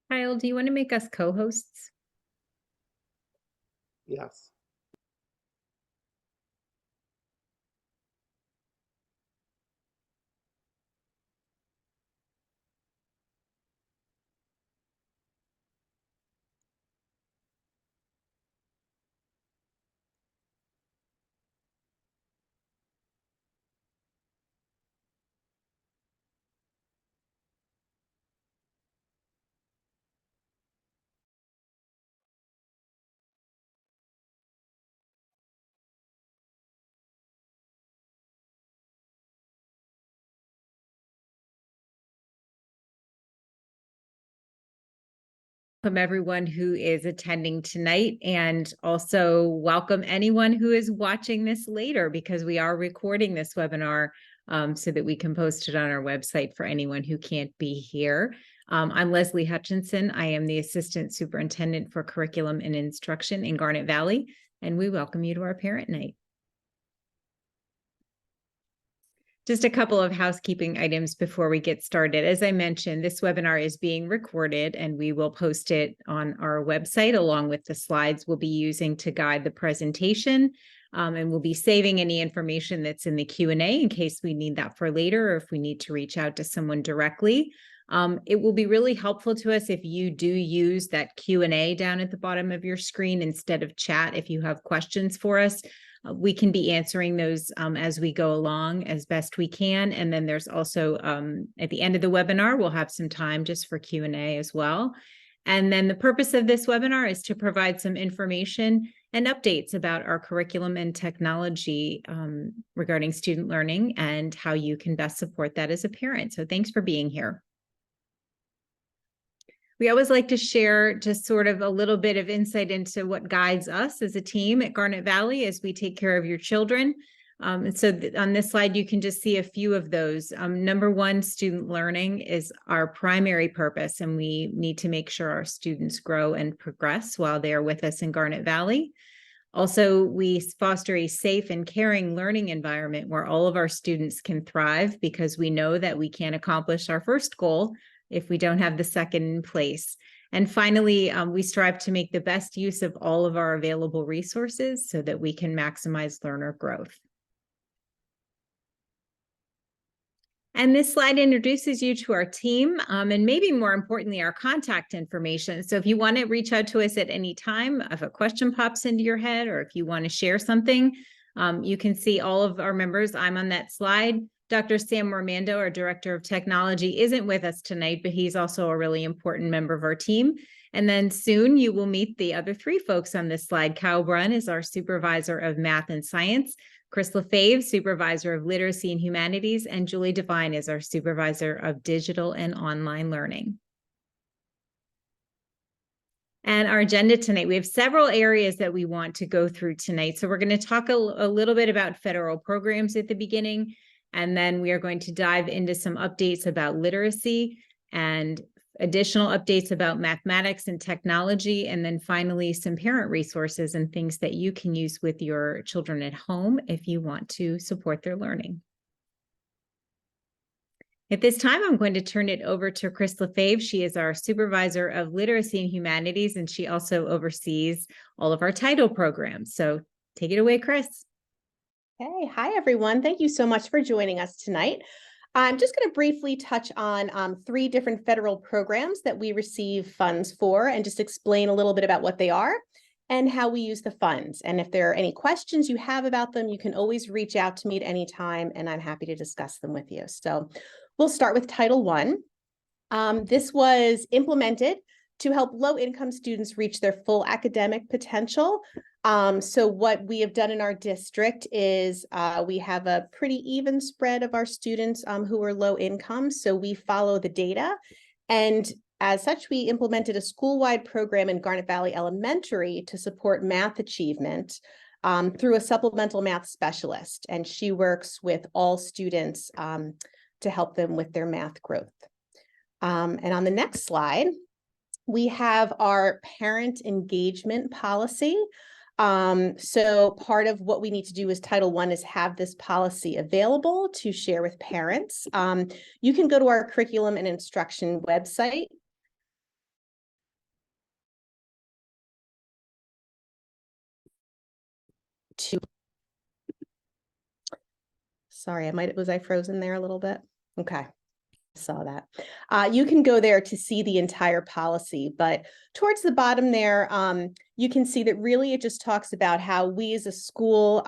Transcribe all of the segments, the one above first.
Kyle, do you want to make us co-hosts? Yes. Welcome everyone who is attending tonight, and also welcome anyone who is watching this later, because we are recording this webinar so that we can post it on our website for anyone who can't be here. I'm Leslie Hutchinson. I am the Assistant Superintendent for Curriculum and Instruction in Garnet Valley, and we welcome you to our Parent Night. Just a couple of housekeeping items before we get started. As I mentioned, this webinar is being recorded and we will post it on our website along with the slides we'll be using to guide the presentation. And we'll be saving any information that's in the Q&A in case we need that for later or if we need to reach out to someone directly. It will be really helpful to us if you do use that Q&A down at the bottom of your screen instead of chat if you have questions for us. We can be answering those as we go along as best we can. And then there's also at the end of the webinar, we'll have some time just for Q&A as well. And then the purpose of this webinar is to provide some information and updates about our curriculum and technology regarding student learning and how you can best support that as a parent. So thanks for being here. We always like to share just sort of a little bit of insight into what guides us as a team at Garnet Valley as we take care of your children. And so on this slide, you can just see a few of those. Number one, student learning is our primary purpose, and we need to make sure our students grow and progress while they are with us in Garnet Valley. Also, we foster a safe and caring learning environment where all of our students can thrive, because we know that we can't accomplish our first goal if we don't have the second in place. And finally, we strive to make the best use of all of our available resources so that we can maximize learner growth. And this slide introduces you to our team and maybe more importantly, our contact information. So if you want to reach out to us at any time, if a question pops into your head, or if you want to share something, you can see all of our members. I'm on that slide. Dr. Sam Mormando, our Director of Technology, isn't with us tonight, but he's also a really important member of our team. And then soon you will meet the other three folks on this slide. Kyle Brunn is our Supervisor of Math and Science, Chris LaFave, Supervisor of Literacy and Humanities, and Julie Devine is our Supervisor of Digital and Online Learning. And our agenda tonight, we have several areas that we want to go through tonight. So we're going to talk a little bit about federal programs at the beginning, and then we are going to dive into some updates about literacy and additional updates about mathematics and technology, and then finally some parent resources and things that you can use with your children at home if you want to support their learning. At this time, I'm going to turn it over to Chris LaFave. She is our Supervisor of Literacy and Humanities, and she also oversees all of our title programs. So take it away, Chris. Hey, hi, everyone. Thank you so much for joining us tonight. I'm just going to briefly touch on 3 different federal programs that we receive funds for, and just explain a little bit about what they are and how we use the funds. And if there are any questions you have about them, you can always reach out to me at any time, and I'm happy to discuss them with you. So we'll start with Title I. This was implemented to help low-income students reach their full academic potential. So what we have done in our district is we have a pretty even spread of our students who are low income. So we follow the data. And as such, we implemented a school-wide program in Garnet Valley Elementary to support math achievement through a supplemental math specialist. And she works with all students to help them with their math growth. And on the next slide, we have our parent engagement policy. So part of what we need to do as Title I is have this policy available to share with parents. You can go to our curriculum and instruction website Sorry, was I frozen there a little bit? Okay. Saw that. You can go there to see the entire policy, but towards the bottom there, you can see that really it just talks about how we as a school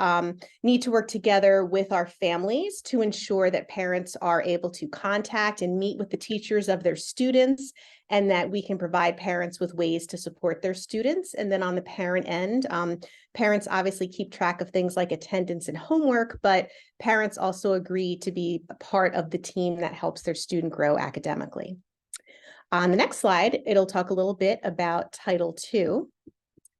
need to work together with our families to ensure that parents are able to contact and meet with the teachers of their students, and that we can provide parents with ways to support their students. And then on the parent end, parents obviously keep track of things like attendance and homework, but parents also agree to be a part of the team that helps their student grow academically. On the next slide, it'll talk a little bit about Title II.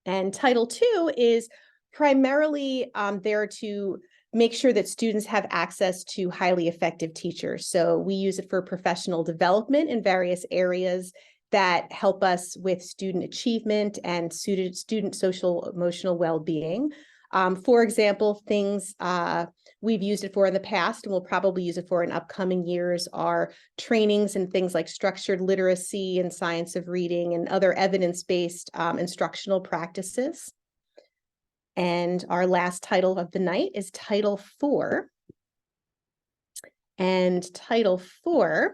And Title II is primarily there to make sure that students have access to highly effective teachers. So we use it for professional development in various areas that help us with student achievement and student social emotional well-being. For example, things we've used it for in the past and we'll probably use it for in upcoming years are trainings and things like structured literacy and science of reading and other evidence-based instructional practices. And our last title of the night is Title IV. And Title IV,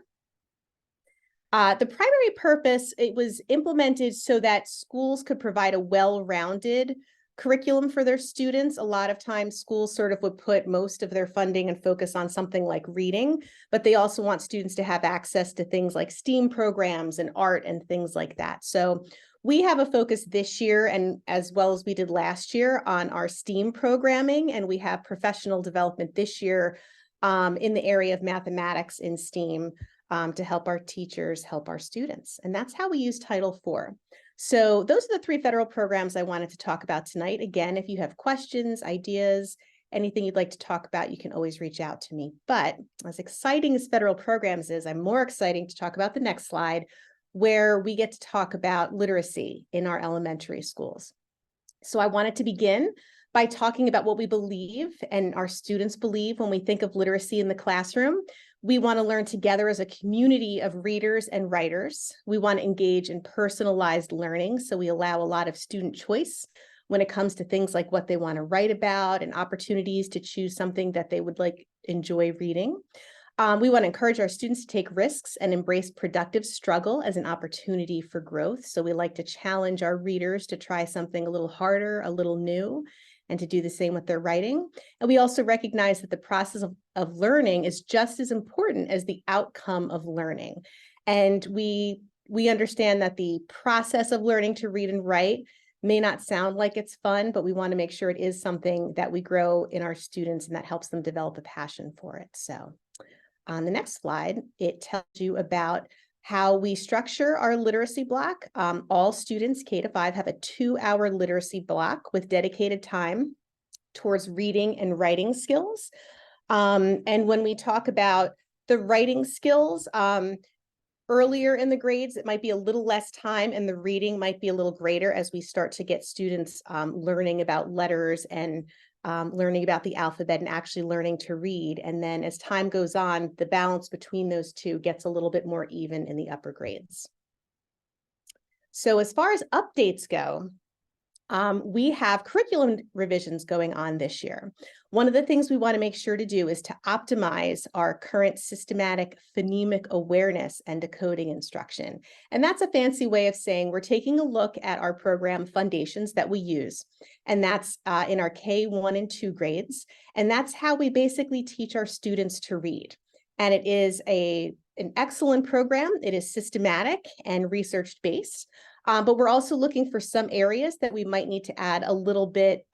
the primary purpose, it was implemented so that schools could provide a well-rounded curriculum for their students. A lot of times schools sort of would put most of their funding and focus on something like reading, but they also want students to have access to things like STEAM programs and art and things like that. So we have a focus this year, and as well as we did last year, on our STEAM programming, and we have professional development this year in the area of mathematics in STEAM to help our teachers help our students. And that's how we use Title IV. So those are the three federal programs I wanted to talk about tonight. Again, if you have questions, ideas, anything you'd like to talk about, you can always reach out to me. But as exciting as federal programs is, I'm more excited to talk about the next slide, where we get to talk about literacy in our elementary schools. So I wanted to begin by talking about what we believe and our students believe when we think of literacy in the classroom. We want to learn together as a community of readers and writers. We want to engage in personalized learning, so we allow a lot of student choice when it comes to things like what they want to write about and opportunities to choose something that they would enjoy reading. We want to encourage our students to take risks and embrace productive struggle as an opportunity for growth. So we like to challenge our readers to try something a little harder, a little new, and to do the same with their writing. And we also recognize that the process of learning is just as important as the outcome of learning. And we understand that the process of learning to read and write may not sound like it's fun, but we want to make sure it is something that we grow in our students and that helps them develop a passion for it. So on the next slide, it tells you about how we structure our literacy block. All students K-5 have a 2-hour literacy block with dedicated time towards reading and writing skills. And when we talk about the writing skills, earlier in the grades, it might be a little less time and the reading might be a little greater as we start to get students learning about letters and learning about the alphabet and actually learning to read. And then as time goes on, the balance between those two gets a little bit more even in the upper grades. So as far as updates go, we have curriculum revisions going on this year. One of the things we want to make sure to do is to optimize our current systematic phonemic awareness and decoding instruction. And that's a fancy way of saying we're taking a look at our program foundations that we use. And that's in our K1 and 2 grades. And that's how we basically teach our students to read. And it is an excellent program. It is systematic and research-based. But we're also looking for some areas that we might need to add a little bit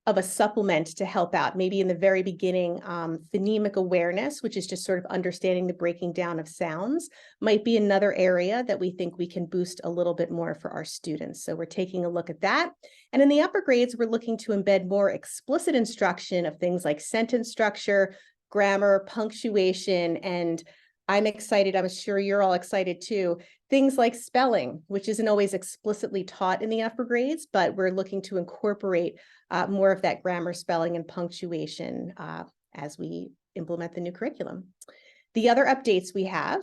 of a supplement to help out. Maybe in the very beginning, phonemic awareness, which is just sort of understanding the breaking down of sounds, might be another area that we think we can boost a little bit more for our students. So we're taking a look at that. And in the upper grades, we're looking to embed more explicit instruction of things like sentence structure, grammar, punctuation, and I'm excited, I'm sure you're all excited too, things like spelling, which isn't always explicitly taught in the upper grades, but we're looking to incorporate more of that grammar, spelling, and punctuation as we implement the new curriculum. The other updates we have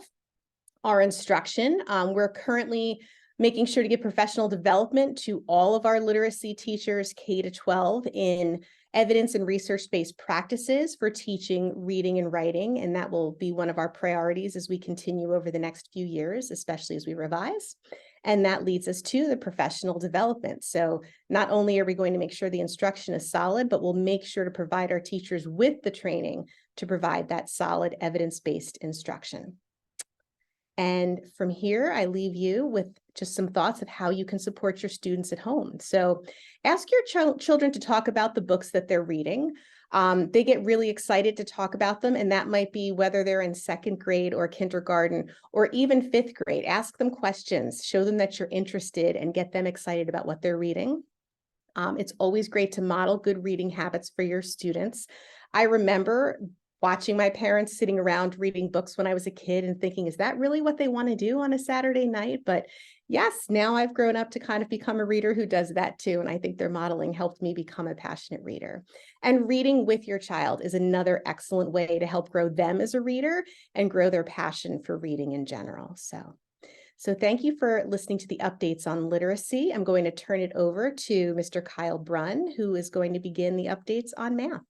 are instruction. We're currently making sure to give professional development to all of our literacy teachers K-12 in evidence and research-based practices for teaching reading and writing, and that will be one of our priorities as we continue over the next few years, especially as we revise. And that leads us to the professional development. So not only are we going to make sure the instruction is solid, but we'll make sure to provide our teachers with the training to provide that solid evidence-based instruction. And from here, I leave you with just some thoughts of how you can support your students at home. So ask your children to talk about the books that they're reading. They get really excited to talk about them, and that might be whether they're in second grade or kindergarten or even fifth grade. Ask them questions, show them that you're interested, and get them excited about what they're reading. It's always great to model good reading habits for your students. I remember watching my parents sitting around reading books when I was a kid and thinking, is that really what they want to do on a Saturday night? But yes, now I've grown up to kind of become a reader who does that too. And I think their modeling helped me become a passionate reader. And reading with your child is another excellent way to help grow them as a reader and grow their passion for reading in general. So thank you for listening to the updates on literacy. I'm going to turn it over to Mr. Kyle Brunn, who is going to begin the updates on math.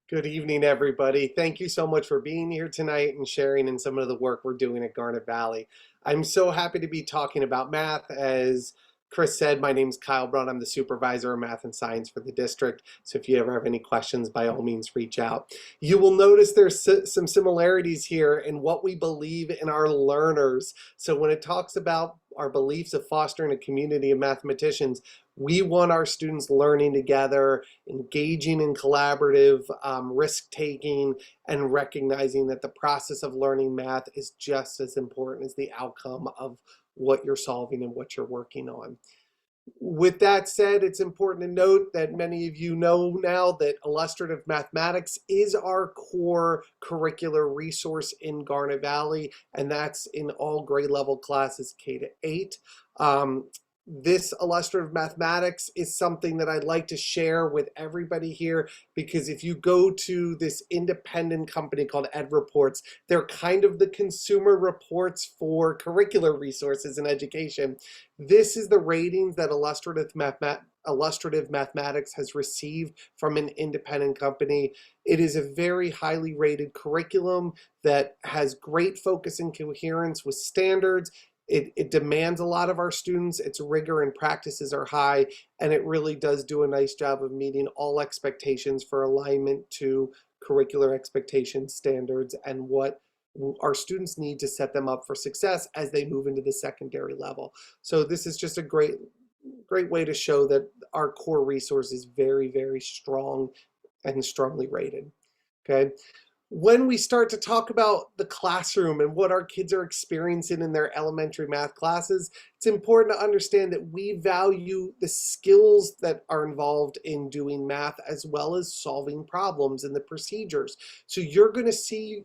Good evening, everybody. Thank you so much for being here tonight and sharing in some of the work we're doing at Garnet Valley. I'm so happy to be talking about math. As Chris said, my name is Kyle Brunn. I'm the supervisor of math and science for the district. So if you ever have any questions, by all means, reach out. You will notice there's some similarities here in what we believe in our learners. So when it talks about our beliefs of fostering a community of mathematicians, we want our students learning together, engaging in collaborative risk-taking, and recognizing that the process of learning math is just as important as the outcome of what you're solving and what you're working on. With that said, it's important to note that many of you know now that illustrative mathematics is our core curricular resource in Garnet Valley, and that's in all grade level classes K-8. This illustrative mathematics is something that I'd like to share with everybody here, because if you go to this independent company called Ed Reports, they're kind of the consumer reports for curricular resources in education. This is the ratings that illustrative mathematics has received from an independent company. It is a very highly rated curriculum that has great focus and coherence with standards. It demands a lot of our students. Its rigor and practices are high, and it really does do a nice job of meeting all expectations for alignment to curricular expectations, standards, and what our students need to set them up for success as they move into the secondary level. So this is just a great way to show that our core resource is very, very strong and strongly rated. Okay. When we start to talk about the classroom and what our kids are experiencing in their elementary math classes, it's important to understand that we value the skills that are involved in doing math as well as solving problems and the procedures. So you're going to see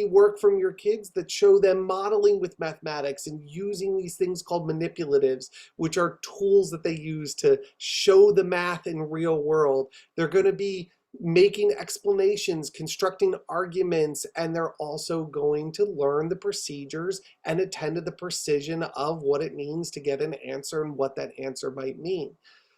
work from your kids that show them modeling with mathematics and using these things called manipulatives, which are tools that they use to show the math in real world. They're going to be making explanations, constructing arguments, and they're also going to learn the procedures and attend to the precision of what it means to get an answer and what that answer might mean.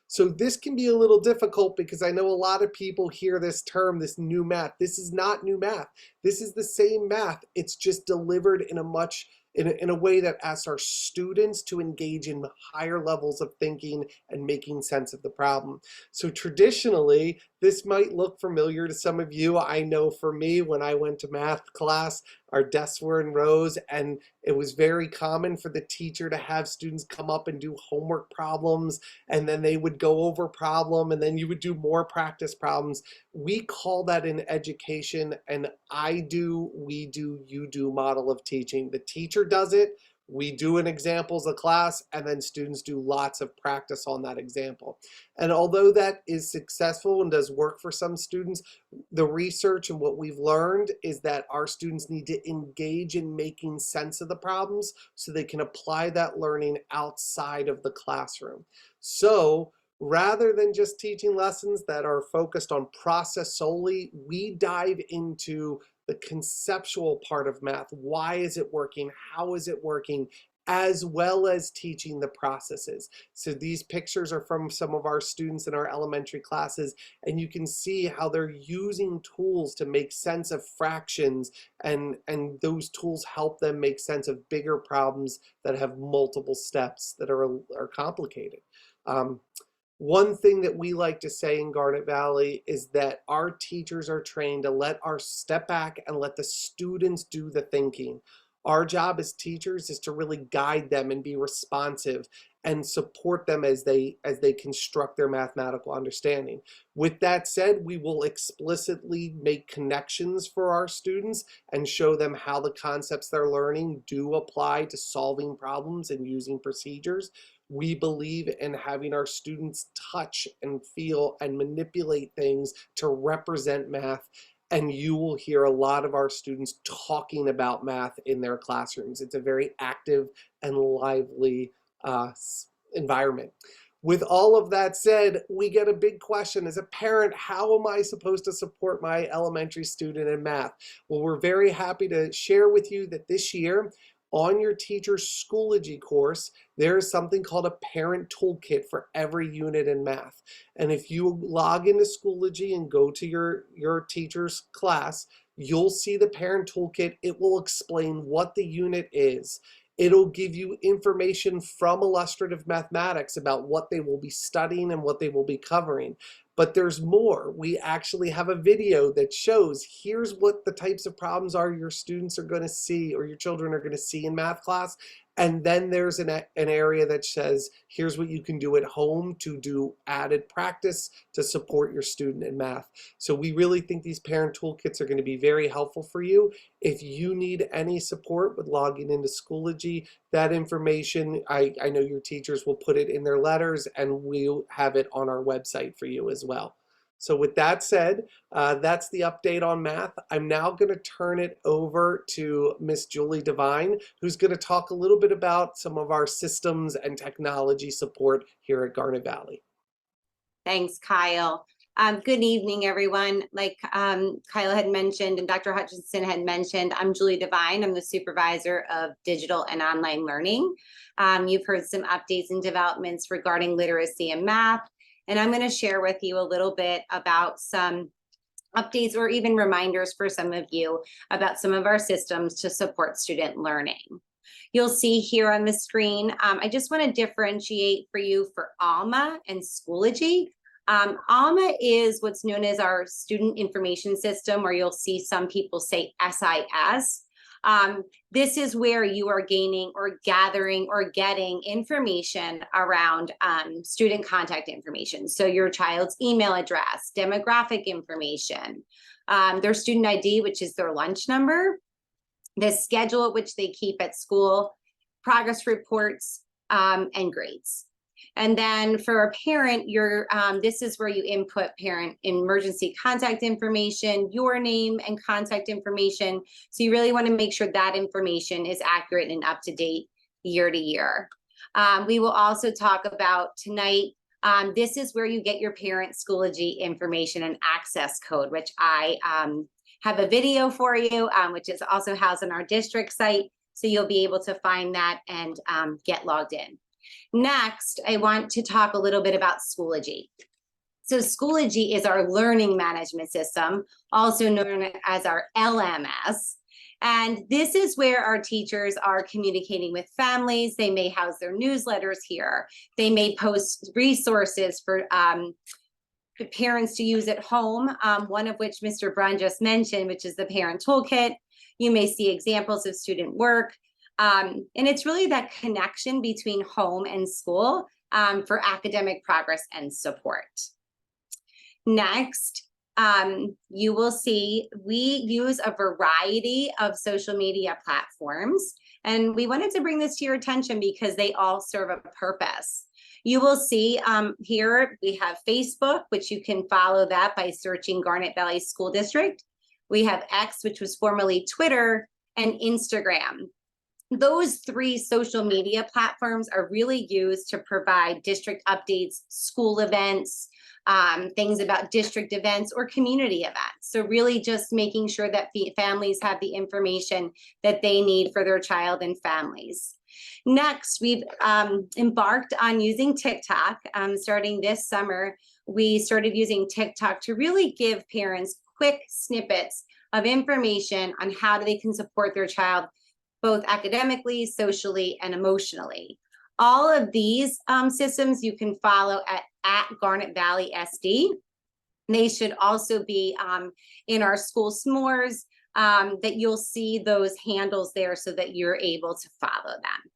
So this can be a little difficult because I know a lot of people hear this term, this new math. This is not new math. This is the same math. It's just delivered in a way that asks our students to engage in higher levels of thinking and making sense of the problem. So traditionally, this might look familiar to some of you. I know for me, when I went to math class, our desks were in rows, and it was very common for the teacher to have students come up and do homework problems, and then they would go over problem, and then you would do more practice problems. We call that in education an I do, we do, you do model of teaching. The teacher does it, we do an examples of class, and then students do lots of practice on that example. And although that is successful and does work for some students, the research and what we've learned is that our students need to engage in making sense of the problems so they can apply that learning outside of the classroom. So rather than just teaching lessons that are focused on process solely, we dive into the conceptual part of math. Why is it working? How is it working? as well as teaching the processes. So these pictures are from some of our students in our elementary classes, and you can see how they're using tools to make sense of fractions, and those tools help them make sense of bigger problems that have multiple steps that are complicated. One thing that we like to say in Garnet Valley is that our teachers are trained to let our step back and let the students do the thinking. Our job as teachers is to really guide them and be responsive and support them as they construct their mathematical understanding. With that said, we will explicitly make connections for our students and show them how the concepts they're learning do apply to solving problems and using procedures. We believe in having our students touch and feel and manipulate things to represent math. And you will hear a lot of our students talking about math in their classrooms. It's a very active and lively environment. With all of that said, we get a big question as a parent: how am I supposed to support my elementary student in math? Well, we're very happy to share with you that this year, on your teacher's Schoology course, there is something called a parent toolkit for every unit in math. And if you log into Schoology and go to your teacher's class, you'll see the parent toolkit. It will explain what the unit is. It'll give you information from illustrative mathematics about what they will be studying and what they will be covering. But there's more. We actually have a video that shows here's what the types of problems are your students are going to see, or your children are going to see in math class. And then there's an area that says, here's what you can do at home to do added practice to support your student in math. So we really think these parent toolkits are going to be very helpful for you. If you need any support with logging into Schoology, that information, I know your teachers will put it in their letters, and we'll have it on our website for you as well. So with that said, that's the update on math. I'm now going to turn it over to Miss Julie Devine, who's going to talk a little bit about some of our systems and technology support here at Garnet Valley. Thanks, Kyle. Good evening, everyone. Like Kyle had mentioned and Dr. Hutchinson had mentioned, I'm Julie Devine. I'm the supervisor of digital and online learning. You've heard some updates and developments regarding literacy and math. And I'm going to share with you a little bit about some updates or even reminders for some of you about some of our systems to support student learning. You'll see here on the screen, I just want to differentiate for you for ALMA and Schoology. ALMA is what's known as our student information system, or you'll see some people say SIS. This is where you are gaining or gathering or getting information around student contact information. So your child's email address, demographic information, their student ID, which is their lunch number, the schedule at which they keep at school, progress reports, and grades. And then for a parent, this is where you input parent emergency contact information, your name and contact information. So you really want to make sure that information is accurate and up to date year to year. We will also talk about tonight, this is where you get your parent Schoology information and access code, which I have a video for you, which is also housed on our district site. So you'll be able to find that and get logged in. Next, I want to talk a little bit about Schoology. So Schoology is our learning management system, also known as our LMS. And this is where our teachers are communicating with families. They may house their newsletters here. They may post resources for parents to use at home, one of which Mr. Brun just mentioned, which is the parent toolkit. You may see examples of student work. And it's really that connection between home and school for academic progress and support. Next, you will see we use a variety of social media platforms, and we wanted to bring this to your attention because they all serve a purpose. You will see here we have Facebook, which you can follow that by searching Garnet Valley School District. We have X, which was formerly Twitter, and Instagram. Those three social media platforms are really used to provide district updates, school events, things about district events or community events. So really just making sure that the families have the information that they need for their child and families. Next, we've embarked on using TikTok. Starting this summer, we started using TikTok to really give parents quick snippets of information on how they can support their child, both academically, socially, and emotionally. All of these systems you can follow at Garnet Valley SD. They should also be in our school s'mores, that you'll see those handles there so that you're able to follow them.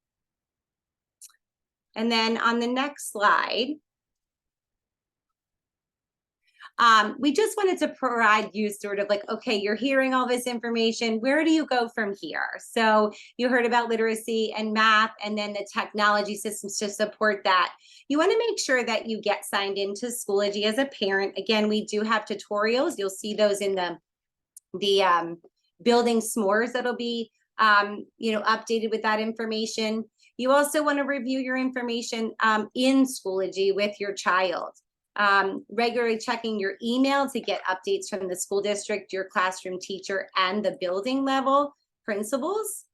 And then on the next slide, we just wanted to provide you sort of like, okay, you're hearing all this information. Where do you go from here? So you heard about literacy and math, and then the technology systems to support that. You want to make sure that you get signed into Schoology as a parent. Again, we do have tutorials. You'll see those in the building s'mores that'll be updated with that information. You also want to review your information in Schoology with your child. Regularly checking your email to get updates from the school district, your classroom teacher, and the building level principals.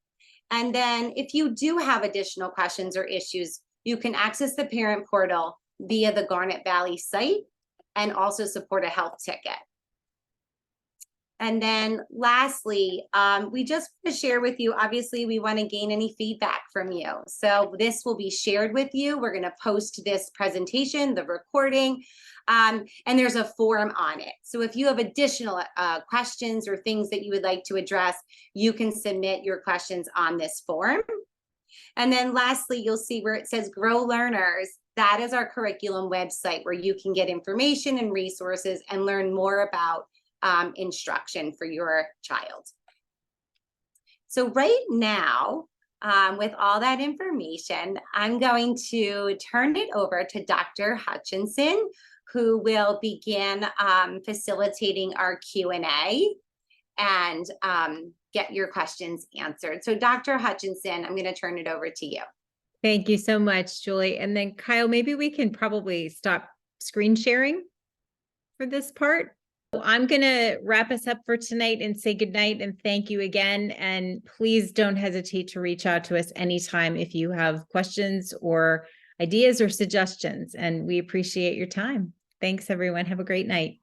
And then if you do have additional questions or issues, you can access the parent portal via the Garnet Valley site and also support a health ticket. And then lastly, we just want to share with you, obviously, we want to gain any feedback from you. So this will be shared with you. We're going to post this presentation, the recording, and there's a form on it. So if you have additional questions or things that you would like to address, you can submit your questions on this form. And then lastly, you'll see where it says Grow Learners. That is our curriculum website where you can get information and resources and learn more about instruction for your child. So right now, with all that information, I'm going to turn it over to Dr. Hutchinson, who will begin facilitating our Q&A and get your questions answered. So Dr. Hutchinson, I'm going to turn it over to you. Thank you so much, Julie. And then Kyle, maybe we can probably stop screen sharing for this part. I'm going to wrap us up for tonight and say goodnight and thank you again. And please don't hesitate to reach out to us anytime if you have questions or ideas or suggestions. And we appreciate your time. Thanks, everyone. Have a great night.